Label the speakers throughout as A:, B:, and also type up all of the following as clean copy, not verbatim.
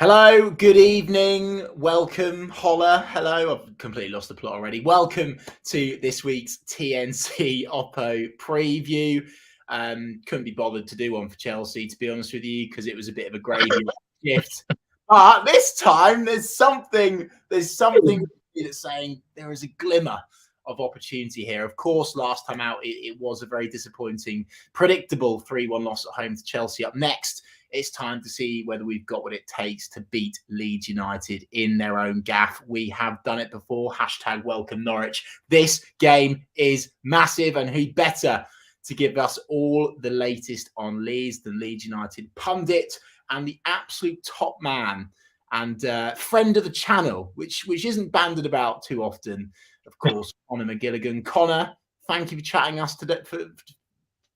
A: Hello, good evening, welcome, holla, hello. I've completely lost the plot already. Welcome to this week's TNC Oppo preview. Couldn't be bothered to do one for Chelsea, to be honest with you, because it was a bit of a gravy shift. But this time, there's something that's saying there is a glimmer of opportunity here. Of course, last time out, it was a very disappointing, predictable 3-1 loss at home to Chelsea. Up next, it's time to see whether we've got what it takes to beat Leeds United in their own gaff. We have done it before. Hashtag welcome Norwich. This game is massive, and who better to give us all the latest on Leeds than Leeds United pundit and the absolute top man and friend of the channel, which isn't banded about too often, of course, Conor McGilligan. Conor, thank you for chatting us today.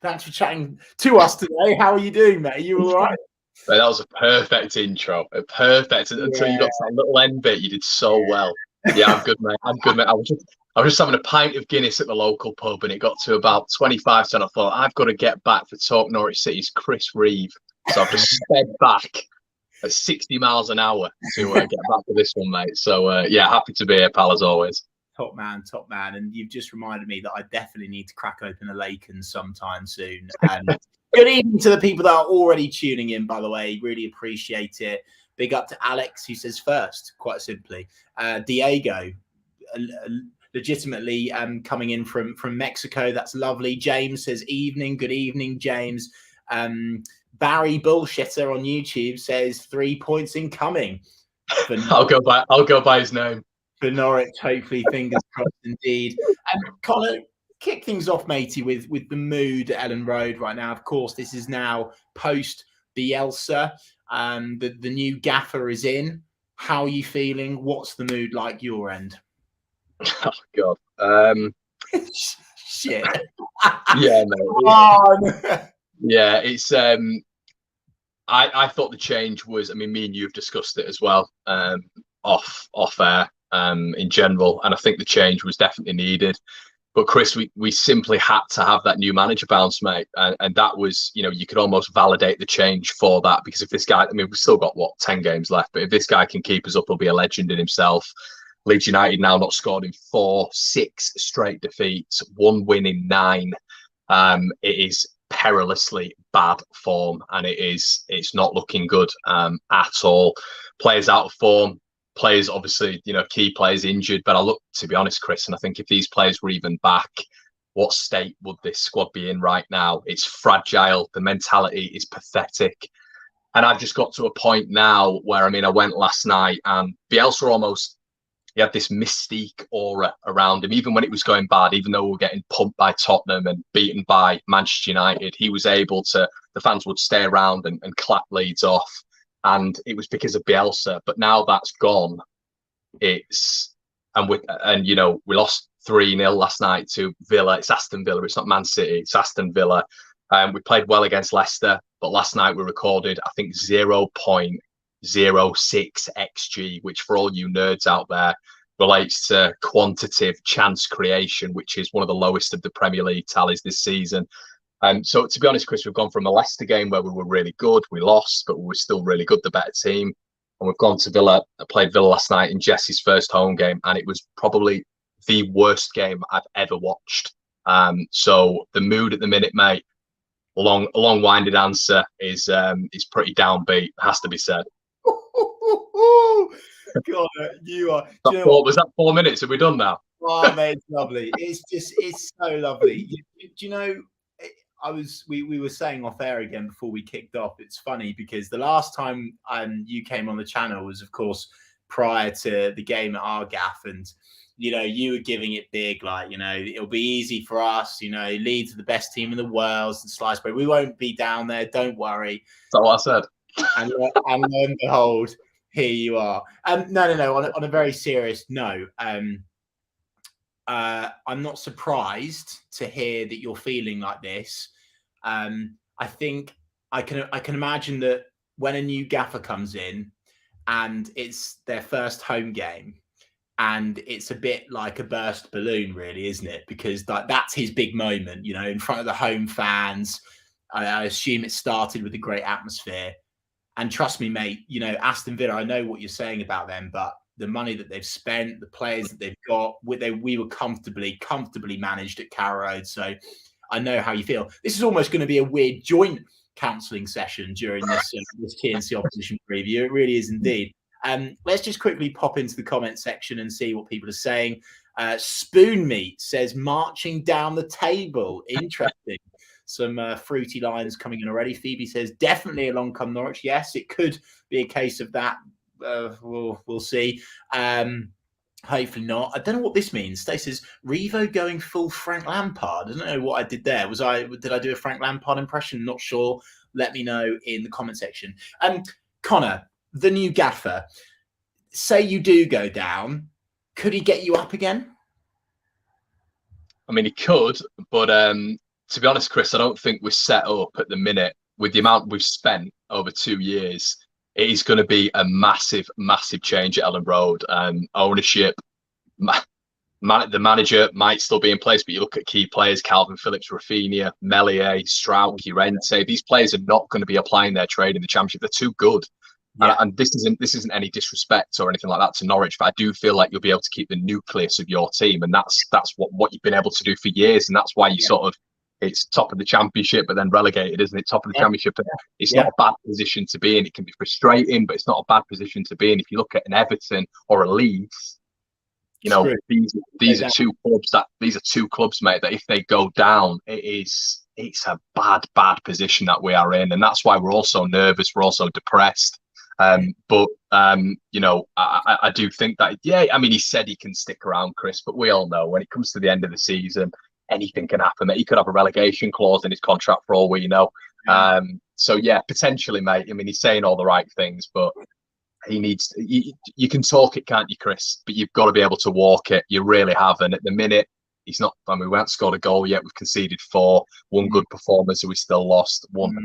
A: Thanks for chatting to us today. How are you doing, mate? Are you all right?
B: That was a perfect intro. Perfect until you got to that little end bit. You did so well. Yeah, I'm good, mate. I'm good, mate. I was just having a pint of Guinness at the local pub, and it got to about 25 cents. I thought I've got to get back for Talk Norwich City's Chris Reeve, so I've just sped back at 60 miles an hour to get back to this one, mate. So yeah, happy to be here, pal, as always.
A: Top man. And you've just reminded me that I definitely need to crack open a Laken sometime soon. And good evening to the people that are already tuning in, by the way. Really appreciate it. Big up to Alex, who says first, quite simply. Diego, legitimately coming in from Mexico. That's lovely. James says evening. Good evening, James. Barry Bullshitter on YouTube says 3 points incoming.
B: I'll go by his name.
A: For Norwich, hopefully, fingers crossed indeed. Conor, kick things off, matey, with the mood at Ellen Road right now. Of course, this is now post Bielsa. The new gaffer is in. How are you feeling? What's the mood like your end?
B: Oh God.
A: Shit.
B: Yeah, mate. Yeah, it's I thought the change was, I mean, me and you have discussed it as well, off air, in general, and I think the change was definitely needed. But Chris, we simply had to have that new manager bounce, mate, and that was, you could almost validate the change for that, because if this guy, I mean, we've still got 10 games left, but if this guy can keep us up, he'll be a legend in himself. Leeds United now not scored in 6 straight defeats, 1 win in 9. It is perilously bad form, and it's not looking good at all. Players out of form. Players, obviously, key players injured. But I look, to be honest, Chris, and I think if these players were even back, what state would this squad be in right now? It's fragile. The mentality is pathetic. And I've just got to a point now where, I mean, I went last night and Bielsa he had this mystique aura around him. Even when it was going bad, even though we were getting pumped by Tottenham and beaten by Manchester United, he was able to, the fans would stay around and clap Leeds off. And it was because of Bielsa. But now that's gone. We lost 3-0 last night to Villa. It's Aston Villa. It's not Man City. It's Aston Villa. We played well against Leicester, but last night we recorded, I think, 0.06 XG, which for all you nerds out there relates to quantitative chance creation, which is one of the lowest of the Premier League tallies this season. So to be honest, Chris, we've gone from a Leicester game where we were really good, we lost, but we were still really good, the better team. And we've gone to Villa. I played Villa last night in Jesse's first home game, and it was probably the worst game I've ever watched. So the mood at the minute, mate, long-winded answer is pretty downbeat, has to be said.
A: God, you are.
B: Was that 4 minutes? Have we done now?
A: Oh, mate, it's lovely. It's so lovely. Do you know? We were saying off air again before we kicked off. It's funny because the last time you came on the channel was, of course, prior to the game at our gaff, and you were giving it big, like it'll be easy for us. Leeds are the best team in the world, and Slicebread. We won't be down there. Don't worry.
B: That's what I said.
A: And lo and behold, here you are. No. On a very serious note, I'm not surprised to hear that you're feeling like this. I think I can imagine that when a new gaffer comes in and it's their first home game, and it's a bit like a burst balloon, really, isn't it? Because that's his big moment, in front of the home fans. I assume it started with a great atmosphere. And trust me, mate, you know, Aston Villa, I know what you're saying about them, but the money that they've spent, the players that they've got, we were comfortably managed at Carrow Road. So I know how you feel. This is almost going to be a weird joint counselling session during this TNC opposition preview. It really is indeed. Let's just quickly pop into the comment section and see what people are saying. Spoon Meat says marching down the table. Interesting. Some fruity lines coming in already. Phoebe says definitely along come Norwich. Yes, it could be a case of that. We'll see. Hopefully not. I don't know what this means. Stacey says Revo going full Frank Lampard. I don't know what I did there. Did I do a Frank Lampard impression? Not sure. Let me know in the comment section. Connor, the new gaffer. Say you do go down, could he get you up again?
B: I mean, he could, but to be honest, Chris, I don't think we're set up at the minute with the amount we've spent over 2 years. It is going to be a massive, massive change at Ellen Road. Ownership, the manager might still be in place, but you look at key players, Calvin Phillips, Rafinha, Meslier, Strauch, Llorente. These players are not going to be applying their trade in the Championship. They're too good. Yeah. And this isn't any disrespect or anything like that to Norwich, but I do feel like you'll be able to keep the nucleus of your team, and that's what you've been able to do for years, and that's why you sort of, it's top of the Championship, but then relegated, isn't it? Top of the Championship. It's not a bad position to be in. It can be frustrating, but it's not a bad position to be in. If you look at an Everton or a Leeds, you know, these are two clubs, mate, that if they go down, it's a bad position that we are in, and that's why we're all so nervous. We're also depressed. But you know, I do think that, I mean, he said he can stick around, Chris, but we all know when it comes to the end of the season, anything can happen. He could have a relegation clause in his contract for all we know. So yeah, potentially, mate. I mean, he's saying all the right things, but he needs. You can talk it, can't you, Chris? But you've got to be able to walk it. You really have. And at the minute, he's not. I mean, we haven't scored a goal yet. We've conceded 4. One good performance, so we still lost. One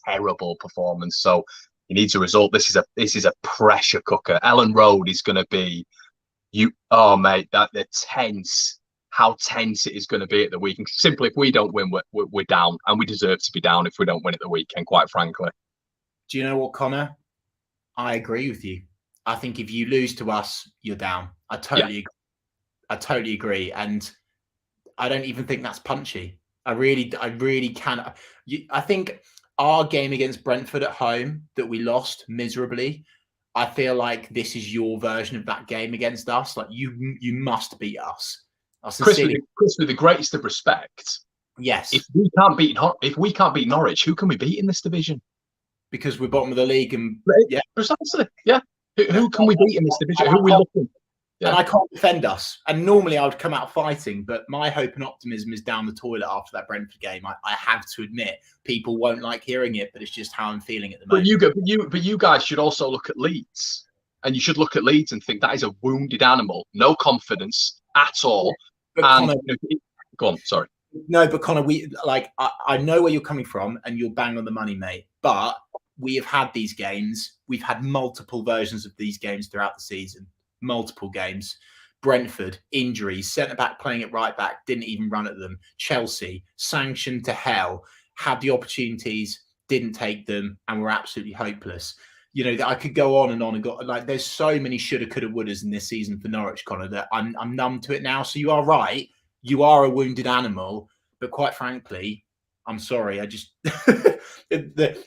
B: terrible performance. So he needs a result. This is a pressure cooker. Ellen Road is going to be. Oh, mate, that the tense. How tense it is going to be at the weekend. Simply, if we don't win, we're down, and we deserve to be down if we don't win at the weekend, quite frankly.
A: Do you know what, Connor? I agree with you. I think if you lose to us, you're down. I totally agree. And I don't even think that's punchy. I really can. I think our game against Brentford at home that we lost miserably, I feel like this is your version of that game against us. Like you must beat us.
B: Chris, with the greatest of respect,
A: yes.
B: If we can't beat Norwich, who can we beat in this division?
A: Because we're bottom of the league, and
B: precisely, yeah. Who can we beat in this division? Who are we looking?
A: Yeah. And I can't defend us. And normally I would come out fighting, but my hope and optimism is down the toilet after that Brentford game. I have to admit, people won't like hearing it, but it's just how I'm feeling at the moment.
B: But you guys should also look at Leeds, and you should look at Leeds and think that is a wounded animal, no confidence at all.
A: But Connor,
B: go on, sorry.
A: No, but Connor, I know where you're coming from, and you're bang on the money, mate. But we have had these games. We've had multiple versions of these games throughout the season. Multiple games. Brentford, injuries, centre-back playing at right-back, didn't even run at them. Chelsea, sanctioned to hell, had the opportunities, didn't take them, and were absolutely hopeless. You know, I could go on and on and go, like, there's so many shoulda, coulda, wouldas in this season for Norwich, Connor, that I'm numb to it now. So you are right. You are a wounded animal. But quite frankly, I'm sorry. I just,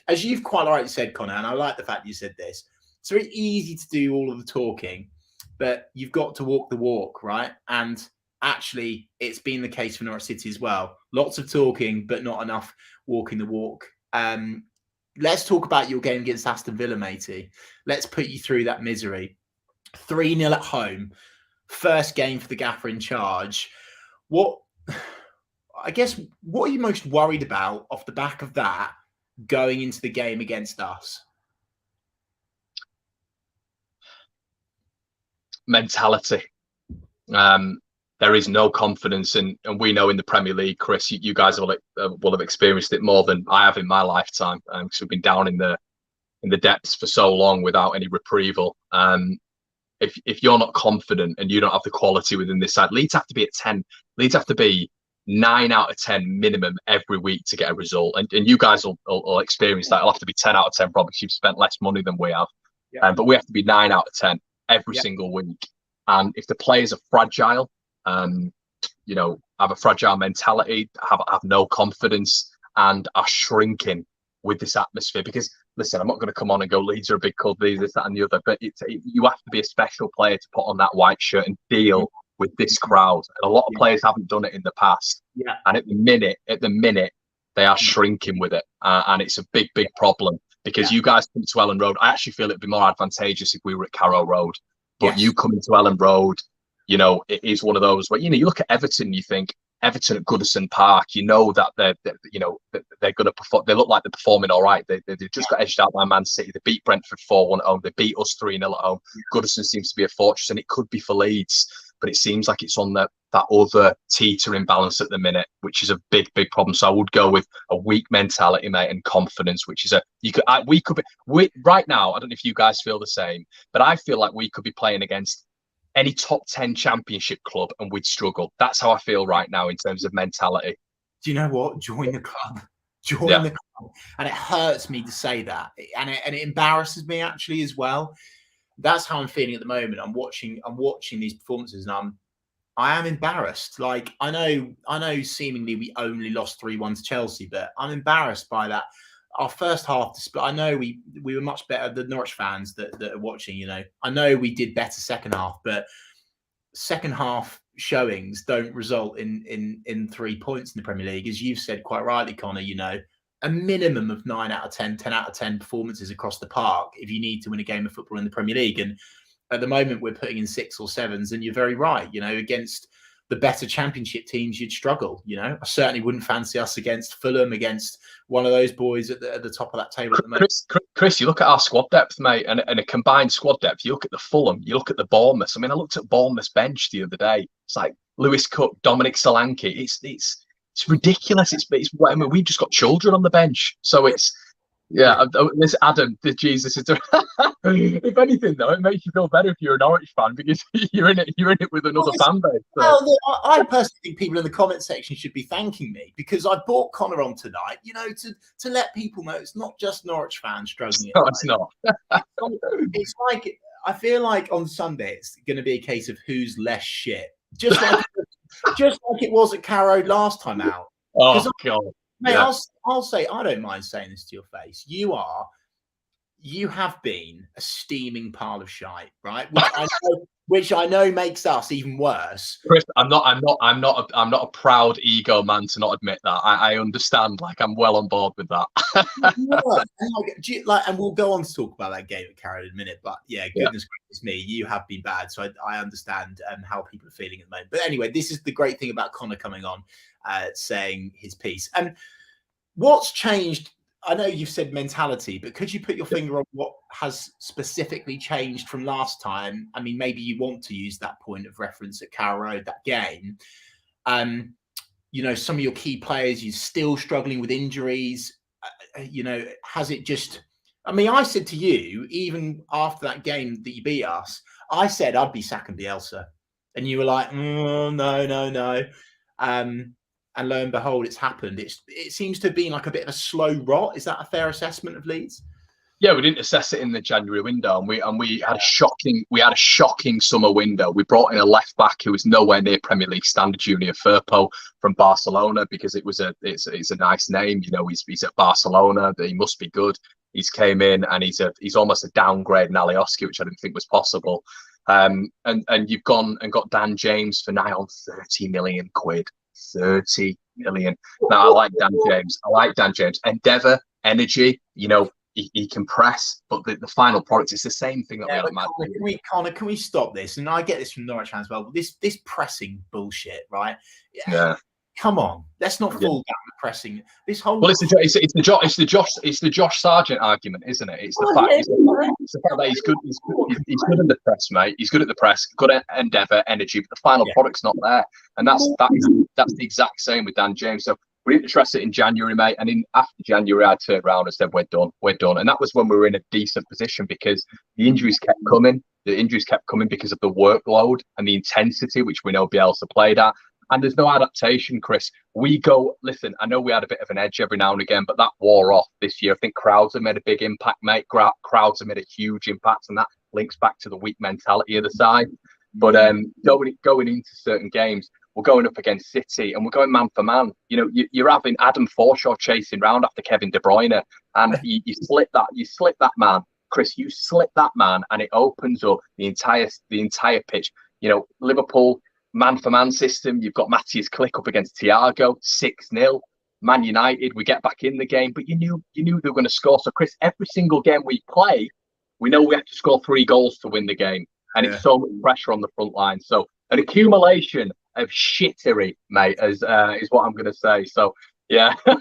A: as you've quite rightly said, Connor, and I like the fact you said this, it's very easy to do all of the talking, but you've got to walk the walk, right? And actually, it's been the case for Norwich City as well. Lots of talking, but not enough walking the walk. Let's talk about your game against Aston Villa, matey. Let's put you through that misery. 3-0 at home. First game for the gaffer in charge. What are you most worried about off the back of that going into the game against us?
B: Mentality. There is no confidence, and we know in the Premier League, Chris, you guys will have experienced it more than I have in my lifetime, because we've been down in the depths for so long without any reprieval. If you're not confident and you don't have the quality within this side, Leeds have to be at 10. Leeds have to be 9 out of 10 minimum every week to get a result. And you guys will experience that. It'll have to be 10 out of 10 probably because you've spent less money than we have.
A: Yeah.
B: But we have to be 9 out of 10 every single week. And if the players are fragile, have a fragile mentality, have no confidence, and are shrinking with this atmosphere, because listen, I'm not going to come on and go Leeds are a big club, this, that, and the other, but you have to be a special player to put on that white shirt and deal with this crowd. And a lot of players haven't done it in the past.
A: Yeah.
B: And at the minute, they are shrinking with it, and it's a big problem, because you guys come to Ellen Road. I actually feel it'd be more advantageous if we were at Carrow Road, but you come into Ellen Road. It is one of those where, you look at Everton, you think Everton at Goodison Park, that they're going to perform. They look like they're performing all right. They've just got edged out by Man City. They beat Brentford 4-1 at home. They beat us 3-0 at home. Goodison seems to be a fortress, and it could be for Leeds, but it seems like it's on that other teetering balance at the minute, which is a big problem. So I would go with a weak mentality, mate, and confidence, which is right now. I don't know if you guys feel the same, but I feel like we could be playing against any top 10 championship club and we'd struggle. That's how I feel right now in terms of mentality.
A: Do you know what? Join the club. Join the club. And it hurts me to say that. And it embarrasses me actually as well. That's how I'm feeling at the moment. I'm watching these performances and I am embarrassed. Like I know seemingly we only lost 3-1 to Chelsea, but I'm embarrassed by that. Our first half display, I know we were much better. The Norwich fans that are watching, I know we did better second half, but second half showings don't result in 3 points in the Premier League, as you've said quite rightly, Connor. A minimum of 9 out of 10, 10 out of 10 performances across the park if you need to win a game of football in the Premier League. And at the moment, we're putting in 6 or 7s, and you're very right. Against the better championship teams, you'd struggle. I certainly wouldn't fancy us against Fulham, against one of those boys at the top of that table at the moment.
B: Chris, you look at our squad depth, mate, and a combined squad depth. You look at the Fulham, you look at the Bournemouth. I mean, I looked at Bournemouth's bench the other day. It's like Lewis Cook, Dominic Solanke. It's ridiculous. We've just got children on the bench, so it's. Yeah, this Adam, Jesus is. If anything, though, it makes you feel better if you're a Norwich fan, because you're in it with another fan base. So.
A: Well, I personally think people in the comment section should be thanking me, because I brought Connor on tonight, to let people know it's not just Norwich fans struggling.
B: No, it's not.
A: It's like I feel like on Sunday it's going to be a case of who's less shit, just like it was at Carrow last time out.
B: Oh God.
A: Mate, yeah. I'll say, I don't mind saying this to your face. You have been a steaming pile of shite, right? Which I know makes us even worse.
B: Chris, I'm not a proud ego man to not admit that. I understand. Like, I'm well on board with that.
A: And we'll go on to talk about that game at Carrow in a minute. But yeah, goodness gracious me, you have been bad. So I understand how people are feeling at the moment. But anyway, this is the great thing about Connor coming on, saying his piece. And what's changed? I know you've said mentality, but could you put your finger on what has specifically changed from last time? I mean, maybe you want to use that point of reference at Carrow Road, that game. Some of your key players, you're still struggling with injuries. Has it just... I mean, I said to you, even after that game that you beat us, I said I'd be sacking Bielsa. And you were like, no. And lo and behold, it's happened. It seems to have been like a bit of a slow rot. Is that a fair assessment of Leeds?
B: Yeah, we didn't assess it in the January window, and we had a shocking summer window. We brought in a left back who was nowhere near Premier League standard, Junior Firpo from Barcelona, because it's a nice name. He's at Barcelona. He must be good. He's came in and he's almost a downgrade in Alioski, which I didn't think was possible. And you've gone and got Dan James for nigh on 30 million quid. 30 million. Now, I like Dan James. Endeavour, energy, he can press, but the final product is the same thing that we have.
A: Connor, can we stop this? And I get this from Norwich fans as well. This pressing bullshit, right?
B: Yeah.
A: Come on, let's not fall down the pressing. This whole
B: it's the Josh Sargent argument, isn't it? It's the fact that he's good. He's good in the press, mate. He's good at the press, good at endeavour, energy, but the final product's not there, and that's the exact same with Dan James. So we didn't address it in January, mate, and after January, I turned around and said, "We're done," and that was when we were in a decent position, because the injuries kept coming. The injuries kept coming because of the workload and the intensity which we know Bielsa played at. And there's no adaptation, Chris. We go, listen, I know we had a bit of an edge every now and again, but that wore off this year. I think crowds have made a big impact, mate. Crowds have made a huge impact, and that links back to the weak mentality of the side. But going into certain games, we're going up against City and we're going man for man. You know, you're having Adam Forshaw chasing round after Kevin De Bruyne, and you slip that man, Chris. You slip that man, and it opens up the entire pitch. You know, Liverpool man for man system. You've got Matthias Klick up against Thiago, 6-0. Man United, we get back in the game, but you knew they were going to score. So, Chris, every single game we play, we know we have to score 3 goals to win the game. And it's so much pressure on the front line. So an accumulation of shittery, mate, is what I'm going to say. So, yeah.
A: No,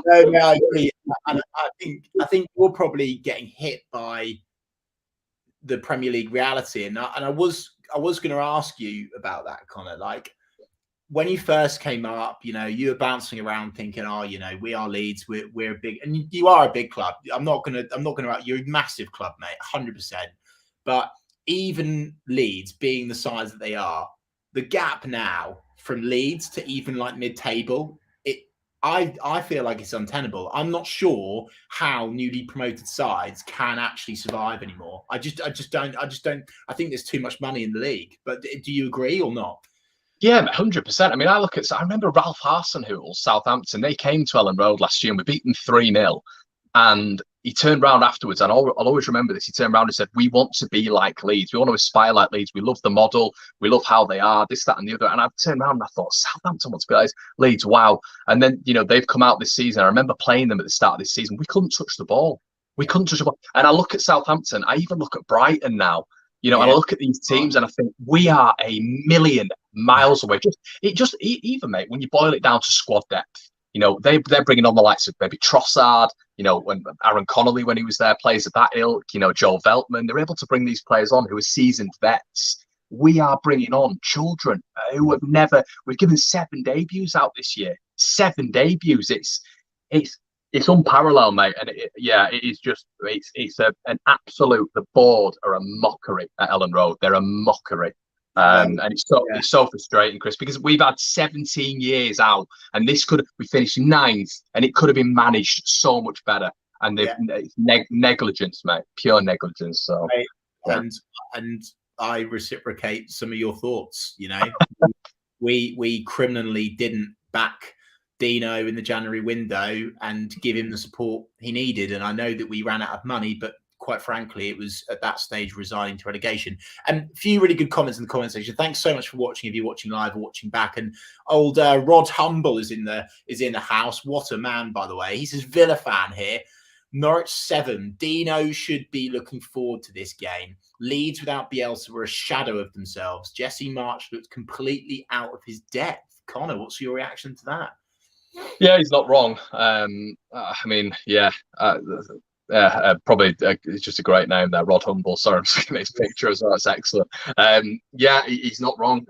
A: I agree. And I think we're probably getting hit by the Premier League reality. And I was going to ask you about that, Conor. Like, when you first came up, you know, you were bouncing around thinking, oh, you know, we are Leeds, we're a big, and you are a big club. I'm not gonna, you're a massive club, mate, 100%. But even Leeds being the size that they are, the gap now from Leeds to even like mid-table, I feel like it's untenable. I'm not sure how newly promoted sides can actually survive anymore. I just don't. I think there's too much money in the league. But do you agree or not?
B: Yeah, 100%. I mean, I remember Ralph Hasenhüttl, Southampton. They came to Ellen Road last year and we beat them 3-0. And he turned around afterwards, and I'll always remember this. He turned around and said, "We want to be like Leeds. We want to aspire like Leeds. We love the model. We love how they are, this, that, and the other." And I turned around and I thought, Southampton wants to be like Leeds. Wow. And then, you know, they've come out this season. I remember playing them at the start of this season. We couldn't touch the ball. And I look at Southampton. I even look at Brighton now. You know, and I look at these teams and I think we are a million miles away. Even, mate, when you boil it down to squad depth, you know, they're bringing on the likes of maybe Trossard, you know, when Aaron Connolly, when he was there, players of that ilk, you know, Joel Veltman. They're able to bring these players on who are seasoned vets. We are bringing on children who have we've given 7 debuts out this year. 7 debuts. It's unparalleled, mate. And it is just, it's an absolute, the board are a mockery at Ellen Road. They're a mockery. And it's so frustrating, Chris, because we've had 17 years out, and we finished 9th, and it could have been managed so much better. And it's negligence, mate, pure negligence. So,
A: and I reciprocate some of your thoughts. You know, we criminally didn't back Dino in the January window and give him the support he needed, and I know that we ran out of money, but quite frankly, it was at that stage resigning to relegation. And a few really good comments in the comment section. Thanks so much for watching. If you're watching live or watching back, and old Rod Humble is in the house. What a man, by the way. He says Villa fan here. Norwich 7. Dino should be looking forward to this game. Leeds without Bielsa were a shadow of themselves. Jesse March looked completely out of his depth. Conor, what's your reaction to that?
B: Yeah, he's not wrong. I mean, probably it's just a great name there, Rod Humble. Sorry, I'm just looking at his picture as well. That's excellent. He's not wrong.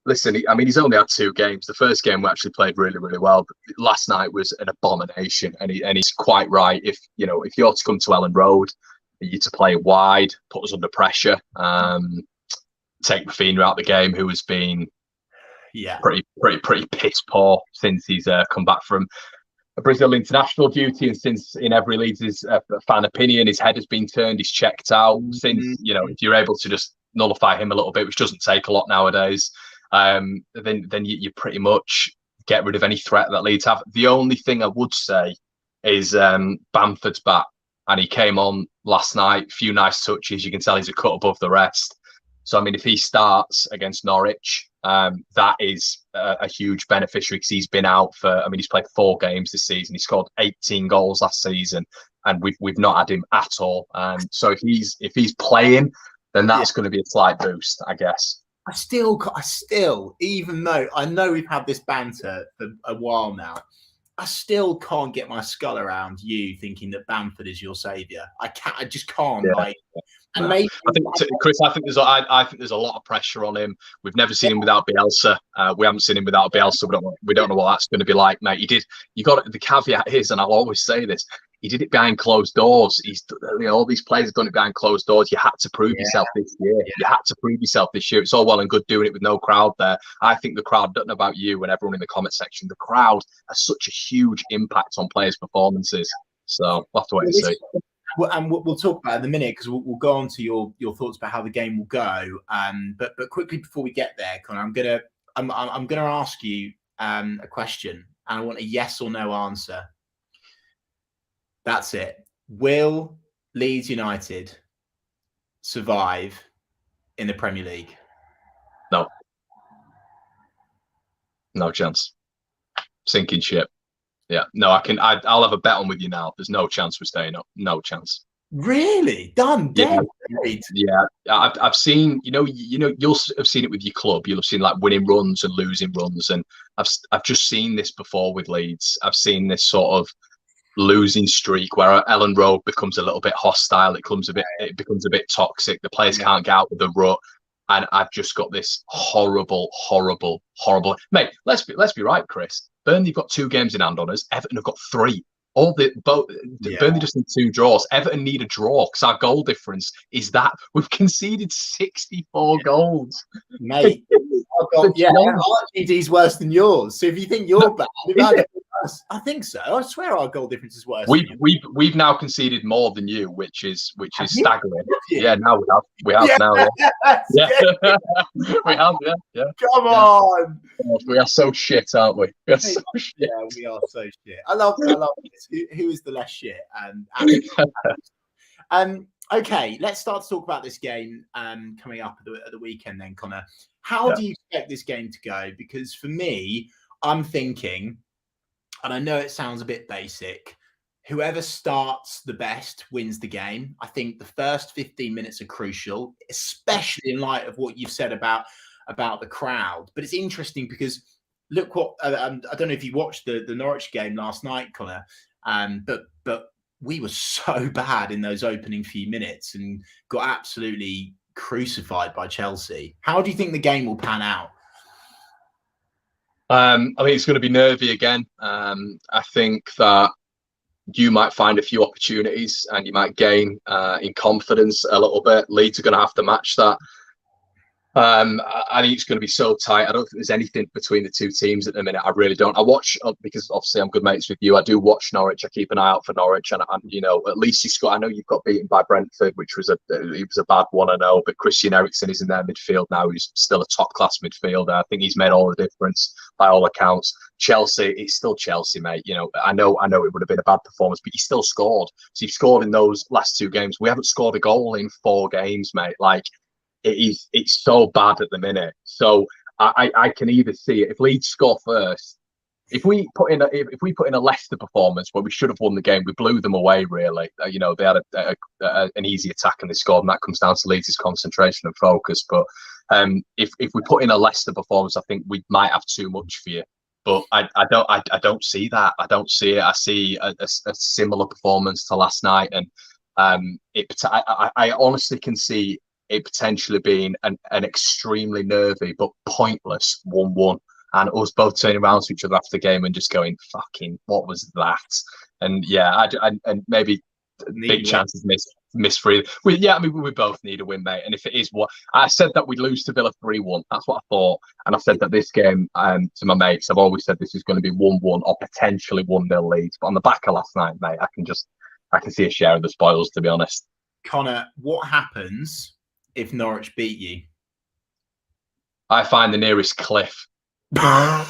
B: Listen, I mean, he's only had 2 games. The first game we actually played really, really well. But last night was an abomination, and he's quite right. If you're to come to Ellen Road, you're to play wide, put us under pressure, take Rafinha out the game, who has been pretty piss poor since he's come back from a Brazil international duty, and since in every Leeds' fan opinion, his head has been turned, he's checked out. Since, you know, if you're able to just nullify him a little bit, which doesn't take a lot nowadays, then you pretty much get rid of any threat that Leeds have. The only thing I would say is Bamford's back, and he came on last night, few nice touches. You can tell he's a cut above the rest. So, I mean, if he starts against Norwich, that is a huge beneficiary, because he's been out he's played 4 games this season. He scored 18 goals last season, and we've not had him at all. So if he's playing, then that's going to be a slight boost, I guess.
A: I still, even though I know we've had this banter for a while now, I still can't get my skull around you thinking that Bamford is your saviour. I just can't.
B: Yeah.
A: And maybe,
B: Chris, I think there's a lot of pressure on him. We've never seen him without Bielsa. We haven't seen him without Bielsa. We don't know what that's going to be like, mate. You got the caveat is, and I'll always say this: he did it behind closed doors. All these players have done it behind closed doors. You had to prove yourself this year.
A: Yeah.
B: You had to prove yourself this year. It's all well and good doing it with no crowd there. I think the crowd, don't know about you and everyone in the comment section, the crowd has such a huge impact on players' performances. So we'll have to wait and see.
A: And we'll talk about it in a minute, because we'll go on to your thoughts about how the game will go. But quickly before we get there, Conor, I'm gonna ask you a question, and I want a yes or no answer. That's it. Will Leeds United survive in the Premier League?
B: No. No chance. Sinking ship. Yeah. No, I'll have a bet on with you now. There's no chance we're staying up. No chance.
A: Really? Done.
B: Yeah.
A: Dead.
B: Yeah. I've seen, you'll have seen it with your club. You'll have seen like winning runs and losing runs. And I've just seen this before with Leeds. I've seen this sort of losing streak where Ellen Road becomes a little bit hostile. It becomes a bit toxic. The players can't get out of the rut, and I've just got this horrible. Mate, let's be right, Chris. Burnley have got 2 games in hand on us. Everton have got 3. Burnley just need 2 draws. Everton need a draw because our goal difference is that we've conceded 64 goals.
A: Mate, our GD's worse than yours. So if you think you're bad, I think so. I swear our goal difference is worse.
B: We've now conceded more than you, which is staggering. Yeah, now we have now. Yeah. We have. Yeah.
A: Come on.
B: We are so shit, aren't we? We are so shit.
A: Yeah, we are so shit. I love this. Who is the less shit? Okay, let's start to talk about this game coming up at the weekend then, Conor. How do you expect this game to go? Because for me, I'm thinking, and I know it sounds a bit basic, whoever starts the best wins the game. I think the first 15 minutes are crucial, especially in light of what you've said about the crowd. But it's interesting because look what I don't know if you watched the Norwich game last night, Conor, but we were so bad in those opening few minutes and got absolutely crucified by Chelsea. How do you think the game will pan out?
B: I think it's going to be nervy again. I think that you might find a few opportunities and you might gain in confidence a little bit. Leeds are going to have to match that. I think it's going to be so tight. I don't think there's anything between the 2 teams at the minute. I really don't. I watch, because obviously I'm good mates with you. I do watch Norwich. I keep an eye out for Norwich, and at least I know you've got beaten by Brentford, which was a bad one, I know. But Christian Eriksen is in their midfield now. He's still a top class midfielder. I think he's made all the difference by all accounts. Chelsea, it's still Chelsea, mate. I know it would have been a bad performance, but he still scored. So he scored in those last 2 games. We haven't scored a goal in 4 games, mate. Like, it's so bad at the minute. So I can either see it if Leeds score first. If we put in a Leicester performance where we should have won the game, we blew them away. Really, they had an easy attack and they scored, and that comes down to Leeds' concentration and focus. But if we put in a Leicester performance, I think we might have too much for you. But I don't see that. I don't see it. I see a similar performance to last night, and I honestly can see it potentially being an extremely nervy but pointless 1-1, and us both turning around to each other after the game and just going, "Fucking, what was that?" And and maybe big chances miss free. We both need a win, mate. And if it is what I said, that we lose to Villa 3-1, that's what I thought. And I said that this game, to my mates, I've always said this is going to be 1-1 or potentially 1-0 Leeds. But on the back of last night, mate, I can see a share of the spoils, to be honest.
A: Conor, what happens if Norwich beat you?
B: I find the nearest cliff. Honestly,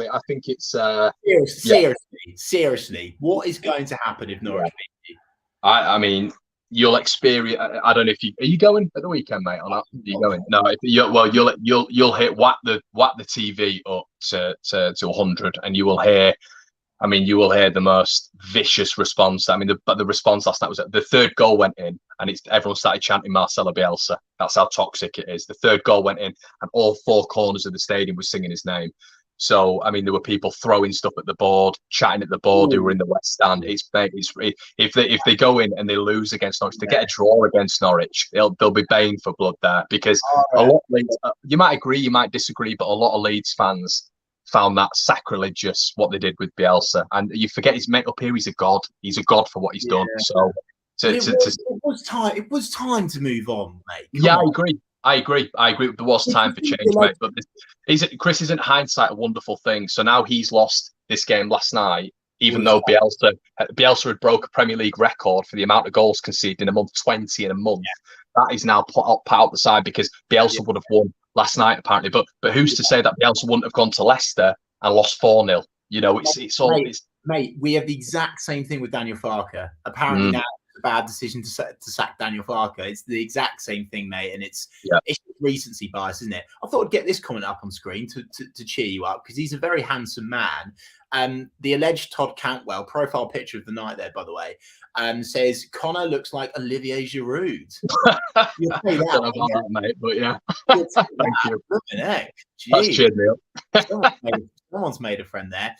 B: I think it's
A: seriously, what is going to happen if Norwich beat you?
B: I mean, you'll experience. I don't know if are you going at the weekend, mate, or not? Are you going? No, you'll hit whack the TV up to 100, and you will hear. I mean, you will hear the most vicious response. I mean, the response last night was that the 3rd goal went in, and everyone started chanting Marcelo Bielsa. That's how toxic it is. The 3rd goal went in, and all 4 corners of the stadium were singing his name. So, I mean, there were people throwing stuff at the board, chatting at the board who were in the West Stand. If they go in and they lose against Norwich, to get a draw against Norwich, they'll be baying for blood there, because a lot of Leeds, you might agree, you might disagree, but a lot of Leeds fans found that sacrilegious what they did with Bielsa. And you forget he's made up here. He's a god. He's a god for what he's done. So
A: it was time. It was time to move on, mate.
B: Yeah, I agree. There was time for change, mate. But Chris, isn't hindsight a wonderful thing? So now he's lost this game last night, even though Bielsa had broke a Premier League record for the amount of goals conceded in a month, 20 in a month. Yeah. That is now put out the side because Bielsa would have won last night, apparently. But who's to say that Bielsa wouldn't have gone to Leicester and lost 4-0? You know, it's all.
A: Mate, we have the exact same thing with Daniel Farke. Apparently now it's a bad decision to sack Daniel Farke. It's the exact same thing, mate, and it's recency bias, isn't it? I thought I'd get this comment up on screen to cheer you up because he's a very handsome man. The alleged Todd Cantwell profile picture of the night there, by the way, says Conor looks like Olivier Giroud. You'll say that,
B: don't know about that, mate, but yeah. Thank you. That's cheered me up.
A: Someone's made a friend there.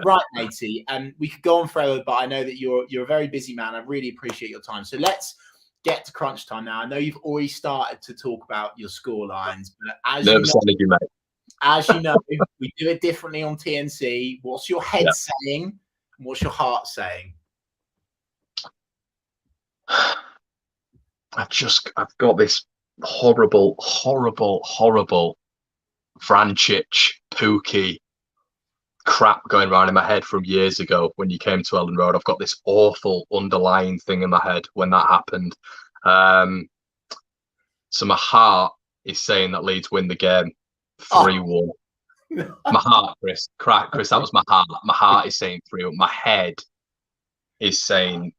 A: Right, matey. We could go on forever, but I know that you're a very busy man. I really appreciate your time. So let's get to crunch time now. I know you've already started to talk about your score lines, but as you know, we do it differently on TNC. What's your head saying? And what's your heart saying?
B: I've got this horrible Vrancic, Pookie crap going around in my head from years ago when you came to Ellen Road. I've got this awful underlying thing in my head when that happened. So my heart is saying that Leeds win the game 3-1. My heart, Chris, that was my heart. My heart is saying 3-1. My head is saying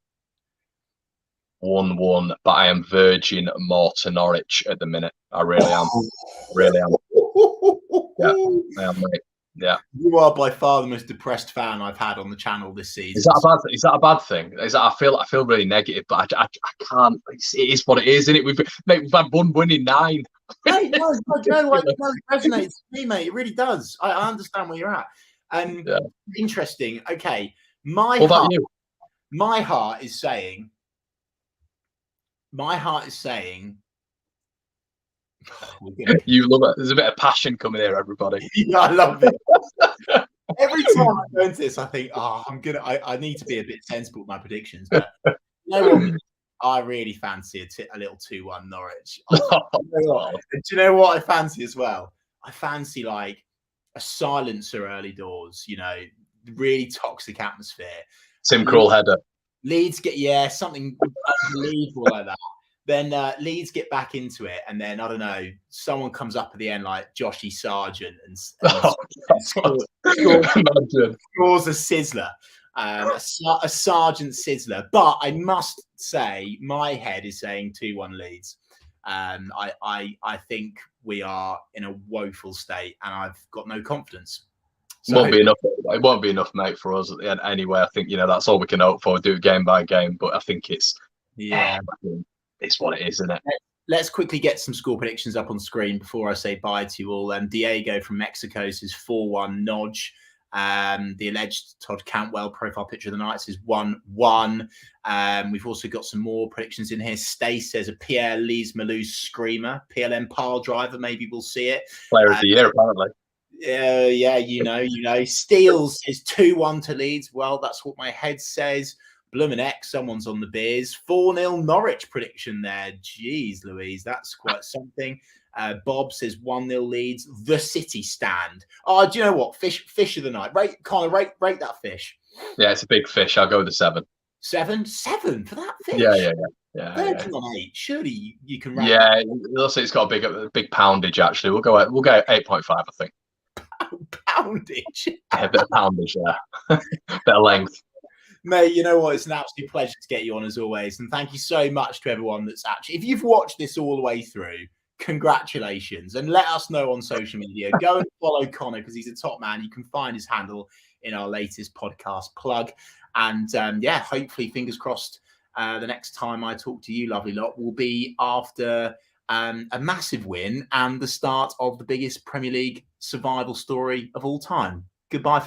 B: 1-1, but I am verging more to Norwich at the minute. I really am. Yeah, I am, mate. Yeah,
A: you are by far the most depressed fan I've had on the channel this season.
B: Is that a bad thing? I feel really negative, but I can't. It is what it is, isn't it? We've had one win in 9.
A: No, it resonates to me, mate. It really does. I understand where you're at. Interesting. Okay, my heart is saying.
B: You love it. There's a bit of passion coming here, everybody.
A: Yeah, I love it. Every time I go into this, I think, I need to be a bit sensible with my predictions. But you know what? I really fancy a little 2-1 Norwich. Do you know what I fancy as well? I fancy like a silencer early doors, you know, really toxic atmosphere.
B: Tim Krul header.
A: Leeds get, something unbelievable like that. Then Leeds get back into it, and then I don't know, someone comes up at the end like Joshy Sargent and scores a sizzler, a Sargent sizzler. But I must say, my head is saying 2-1 Leeds. I think we are in a woeful state, and I've got no confidence.
B: So, it won't be enough, mate, for us anyway. I think that's all we can hope for. Do it game by game, but I think it's it's what it is, isn't it?
A: Let's quickly get some score predictions up on screen before I say bye to you all. Diego from Mexico says 4-1 Nodge. The alleged Todd Cantwell profile picture of the night says 1-1. We've also got some more predictions in here. Stace says a Pierre Lees-Malou screamer. PLM pile driver, maybe we'll see it.
B: Player of the year, apparently.
A: Yeah, you know. Steele says 2-1 to Leeds. Well, that's what my head says. Bloomin' X, someone's on the beers. 4-0 Norwich prediction there. Jeez, Louise, that's quite something. Bob says 1-0 Leeds. The City stand. Oh, do you know what? Fish of the night. Connor, rate that fish.
B: Yeah, it's a big fish. I'll go with the 7.
A: 7 for that fish.
B: Yeah.
A: 8. Surely you can. Rate
B: Also it's got a big poundage. Actually, we'll go 8.5. I think.
A: Poundage.
B: Yeah, a bit of poundage. Yeah, bit of length.
A: Mate, you know what? It's an absolute pleasure to get you on as always. And thank you so much to everyone that's actually, if you've watched this all the way through, congratulations. And let us know on social media. Go and follow Conor because he's a top man. You can find his handle in our latest podcast plug. And hopefully, fingers crossed, the next time I talk to you, lovely lot, will be after a massive win and the start of the biggest Premier League survival story of all time. Goodbye for now.